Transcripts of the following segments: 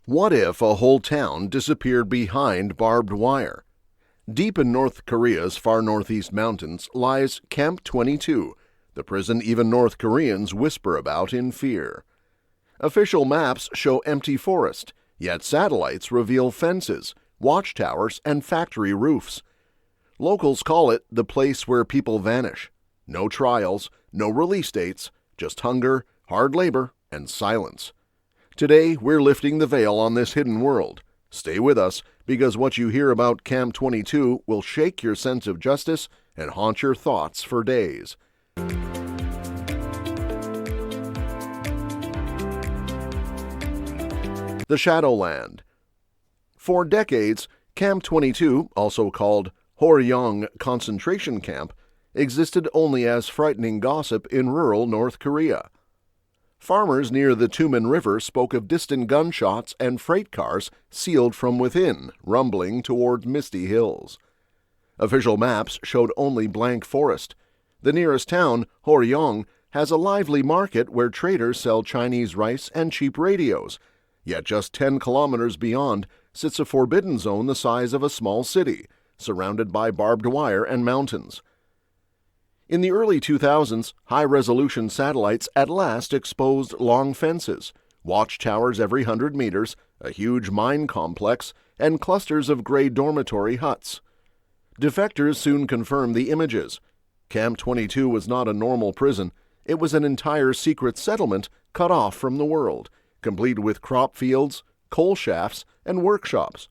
What if a whole town disappeared behind barbed wire? Deep in North Korea's far northeast mountains lies Camp 22, the prison even North Koreans whisper about in fear. Official maps show empty forest, yet satellites reveal fences, watchtowers, and factory roofs. Locals call it the place where people vanish. No trials, no release dates, just hunger, hard labor, and silence. Today, we're lifting the veil on this hidden world. Stay with us, because what you hear about Camp 22 will shake your sense of justice and haunt your thoughts for days. The Shadowland. For decades, Camp 22, also called Horyong Concentration Camp, existed only as frightening gossip in rural North Korea. Farmers near the Tumen River spoke of distant gunshots and freight cars sealed from within, rumbling toward misty hills. Official maps showed only blank forest. The nearest town, Horyong, has a lively market where traders sell Chinese rice and cheap radios. Yet just 10 kilometers beyond sits a forbidden zone the size of a small city, surrounded by barbed wire and mountains. In the early 2000s, high-resolution satellites at last exposed long fences, watchtowers every 100 meters, a huge mine complex, and clusters of gray dormitory huts. Defectors soon confirmed the images. Camp 22 was not a normal prison. It was an entire secret settlement cut off from the world, complete with crop fields, coal shafts, and workshops.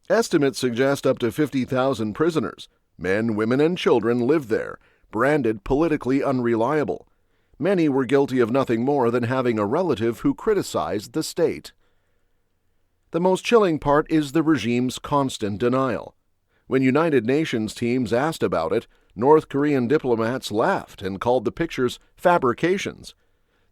Estimates suggest up to 50,000 prisoners, men, women, and children, lived there, branded politically unreliable. Many were guilty of nothing more than having a relative who criticized the state. The most chilling part is the regime's constant denial. When United Nations teams asked about it, North Korean diplomats laughed and called the pictures fabrications.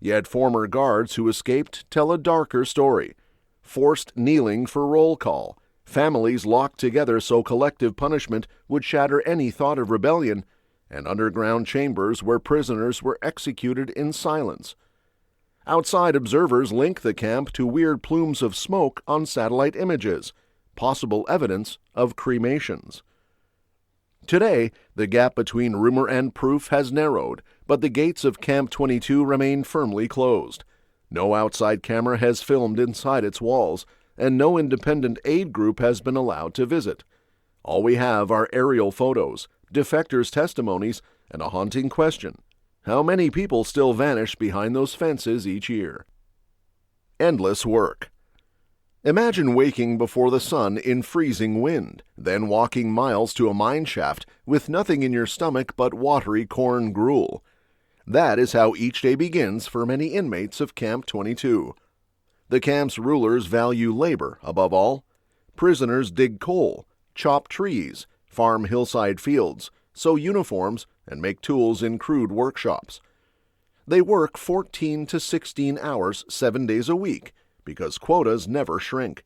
Yet former guards who escaped tell a darker story. Forced kneeling for roll call, families locked together so collective punishment would shatter any thought of rebellion, and underground chambers where prisoners were executed in silence. Outside observers link the camp to weird plumes of smoke on satellite images, possible evidence of cremations. Today, the gap between rumor and proof has narrowed, but the gates of Camp 22 remain firmly closed. No outside camera has filmed inside its walls, and no independent aid group has been allowed to visit. All we have are aerial photos, defectors' testimonies, and a haunting question: how many people still vanish behind those fences each year? Endless work. Imagine waking before the sun in freezing wind, then walking miles to a mine shaft with nothing in your stomach but watery corn gruel. That is how each day begins for many inmates of Camp 22. The camp's rulers value labor above all. Prisoners dig coal, chop trees, farm hillside fields, sew uniforms, and make tools in crude workshops. They work 14 to 16 hours 7 days a week because quotas never shrink.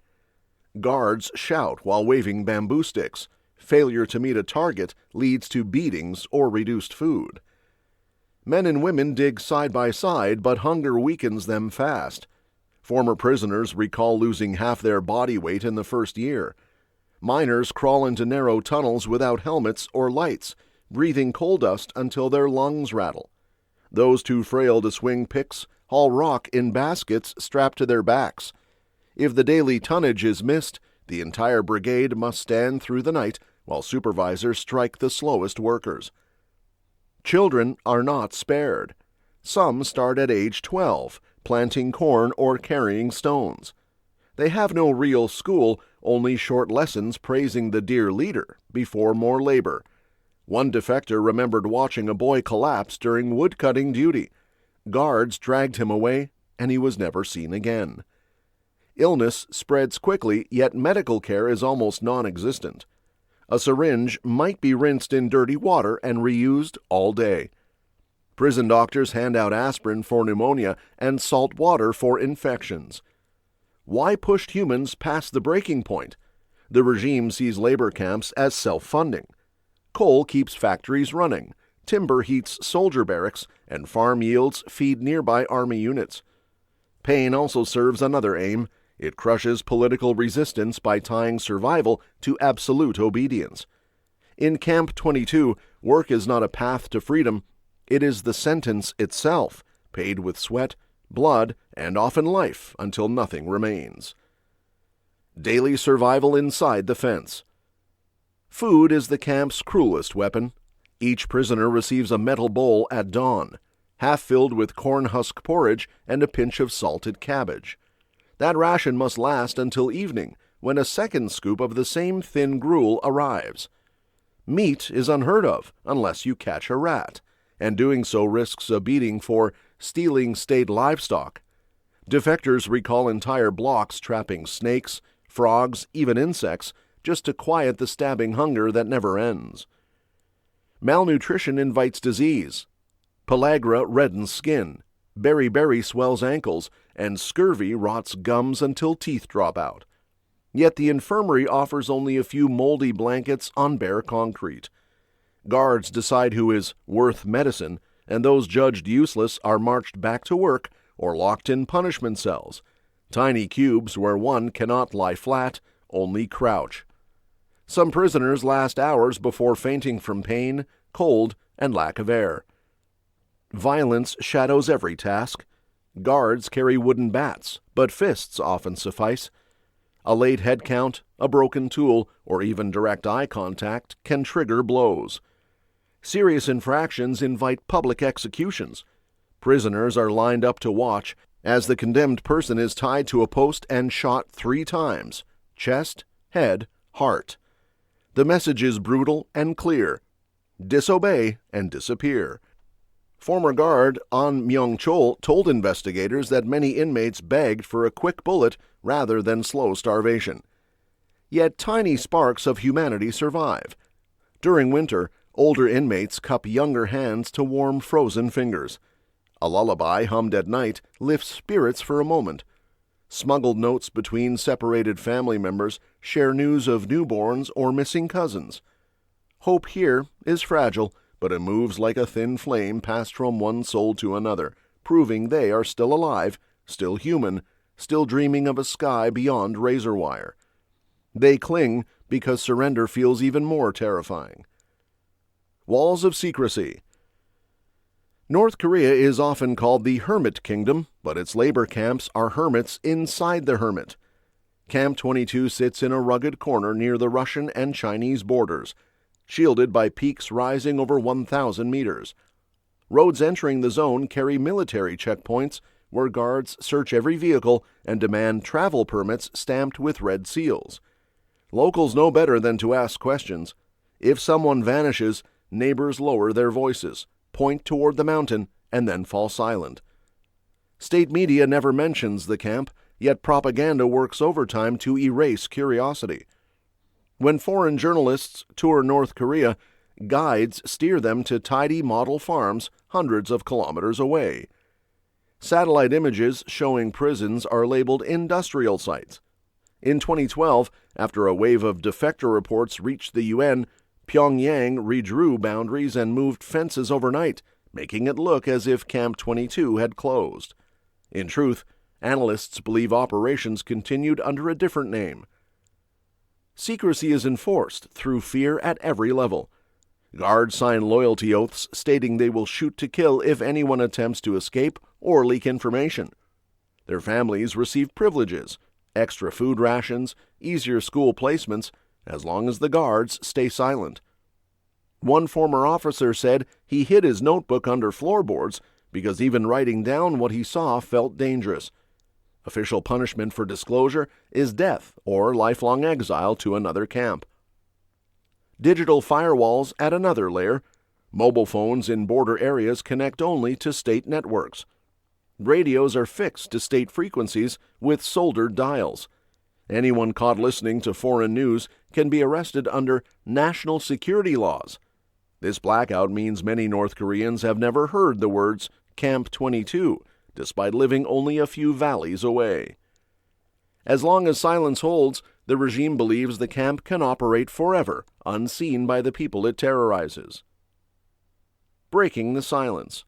Guards shout while waving bamboo sticks. Failure to meet a target leads to beatings or reduced food. Men and women dig side by side, but hunger weakens them fast. Former prisoners recall losing half their body weight in the first year. Miners crawl into narrow tunnels without helmets or lights, breathing coal dust until their lungs rattle. Those too frail to swing picks haul rock in baskets strapped to their backs. If the daily tonnage is missed, the entire brigade must stand through the night while supervisors strike the slowest workers. Children are not spared. Some start at age 12, planting corn or carrying stones. They have no real school, only short lessons praising the dear leader before more labor. One defector remembered watching a boy collapse during woodcutting duty. Guards dragged him away, and he was never seen again. Illness spreads quickly, yet medical care is almost non-existent. A syringe might be rinsed in dirty water and reused all day. Prison doctors hand out aspirin for pneumonia and salt water for infections. Why push humans past the breaking point? The regime sees labor camps as self-funding. Coal keeps factories running, timber heats soldier barracks, and farm yields feed nearby army units. Pain also serves another aim. It crushes political resistance by tying survival to absolute obedience. In Camp 22, work is not a path to freedom, it is the sentence itself, paid with sweat, blood, and often life until nothing remains. Daily survival inside the fence. Food is the camp's cruelest weapon. Each prisoner receives a metal bowl at dawn, half filled with corn husk porridge and a pinch of salted cabbage. That ration must last until evening, when a second scoop of the same thin gruel arrives. Meat is unheard of unless you catch a rat, and doing so risks a beating for stealing state livestock. Defectors recall entire blocks trapping snakes, frogs, even insects, just to quiet the stabbing hunger that never ends. Malnutrition invites disease. Pellagra reddens skin, beriberi swells ankles, and scurvy rots gums until teeth drop out. Yet the infirmary offers only a few moldy blankets on bare concrete. Guards decide who is worth medicine, and those judged useless are marched back to work or locked in punishment cells, tiny cubes where one cannot lie flat, only crouch. Some prisoners last hours before fainting from pain, cold, and lack of air. Violence shadows every task. Guards carry wooden bats, but fists often suffice. A late head count, a broken tool, or even direct eye contact can trigger blows. Serious infractions invite public executions. Prisoners are lined up to watch as the condemned person is tied to a post and shot 3 times: chest, head, heart. The message is brutal and clear: disobey and disappear. Former guard An Myung-chol told investigators that many inmates begged for a quick bullet rather than slow starvation. Yet tiny sparks of humanity survive. During winter, older inmates cup younger hands to warm frozen fingers. A lullaby hummed at night lifts spirits for a moment. Smuggled notes between separated family members share news of newborns or missing cousins. Hope here is fragile, but it moves like a thin flame passed from one soul to another, proving they are still alive, still human, still dreaming of a sky beyond razor wire. They cling because surrender feels even more terrifying. Walls of secrecy. North Korea is often called the Hermit Kingdom, but its labor camps are hermits inside the hermit. Camp 22 sits in a rugged corner near the Russian and Chinese borders, shielded by peaks rising over 1,000 meters. Roads entering the zone carry military checkpoints where guards search every vehicle and demand travel permits stamped with red seals. Locals know better than to ask questions. If someone vanishes, neighbors lower their voices, point toward the mountain, and then fall silent. State media never mentions the camp, yet propaganda works overtime to erase curiosity. When foreign journalists tour North Korea, guides steer them to tidy model farms hundreds of kilometers away. Satellite images showing prisons are labeled industrial sites. In 2012, after a wave of defector reports reached the UN, Pyongyang redrew boundaries and moved fences overnight, making it look as if Camp 22 had closed. In truth, analysts believe operations continued under a different name. Secrecy is enforced through fear at every level. Guards sign loyalty oaths stating they will shoot to kill if anyone attempts to escape or leak information. Their families receive privileges, extra food rations, easier school placements, as long as the guards stay silent. One former officer said he hid his notebook under floorboards because even writing down what he saw felt dangerous. Official punishment for disclosure is death or lifelong exile to another camp. Digital firewalls add another layer. Mobile phones in border areas connect only to state networks. Radios are fixed to state frequencies with soldered dials. Anyone caught listening to foreign news can be arrested under national security laws. This blackout means many North Koreans have never heard the words Camp 22, despite living only a few valleys away. As long as silence holds, the regime believes the camp can operate forever, unseen by the people it terrorizes. Breaking the silence.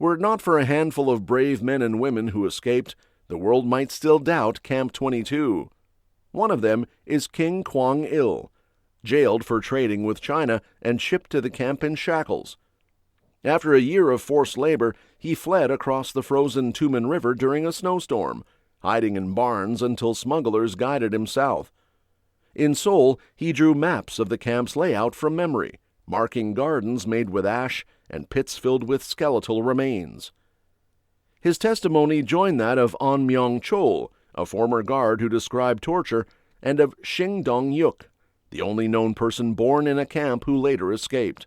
Were it not for a handful of brave men and women who escaped, the world might still doubt Camp 22. One of them is King Kwang-il, jailed for trading with China and shipped to the camp in shackles. After a year of forced labor, he fled across the frozen Tumen River during a snowstorm, hiding in barns until smugglers guided him south. In Seoul, he drew maps of the camp's layout from memory, marking gardens made with ash and pits filled with skeletal remains. His testimony joined that of An Myong-chol, a former guard who described torture, and of Shing Dong-yuk, the only known person born in a camp who later escaped.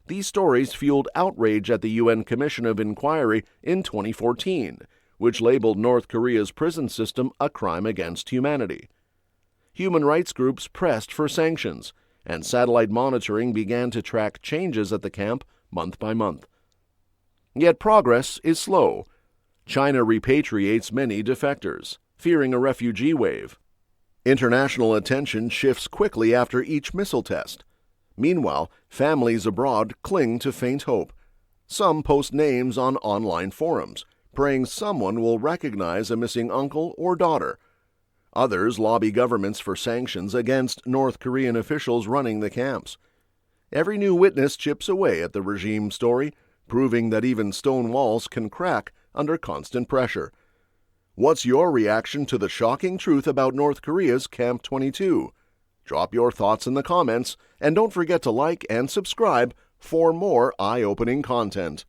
These stories fueled outrage at the UN Commission of Inquiry in 2014, which labeled North Korea's prison system a crime against humanity. Human rights groups pressed for sanctions, and satellite monitoring began to track changes at the camp month by month. Yet progress is slow. China repatriates many defectors, fearing a refugee wave. International attention shifts quickly after each missile test. Meanwhile, families abroad cling to faint hope. Some post names on online forums, praying someone will recognize a missing uncle or daughter. Others lobby governments for sanctions against North Korean officials running the camps. Every new witness chips away at the regime story, proving that even stone walls can crack under constant pressure. What's your reaction to the shocking truth about North Korea's Camp 22? Drop your thoughts in the comments, and don't forget to like and subscribe for more eye-opening content.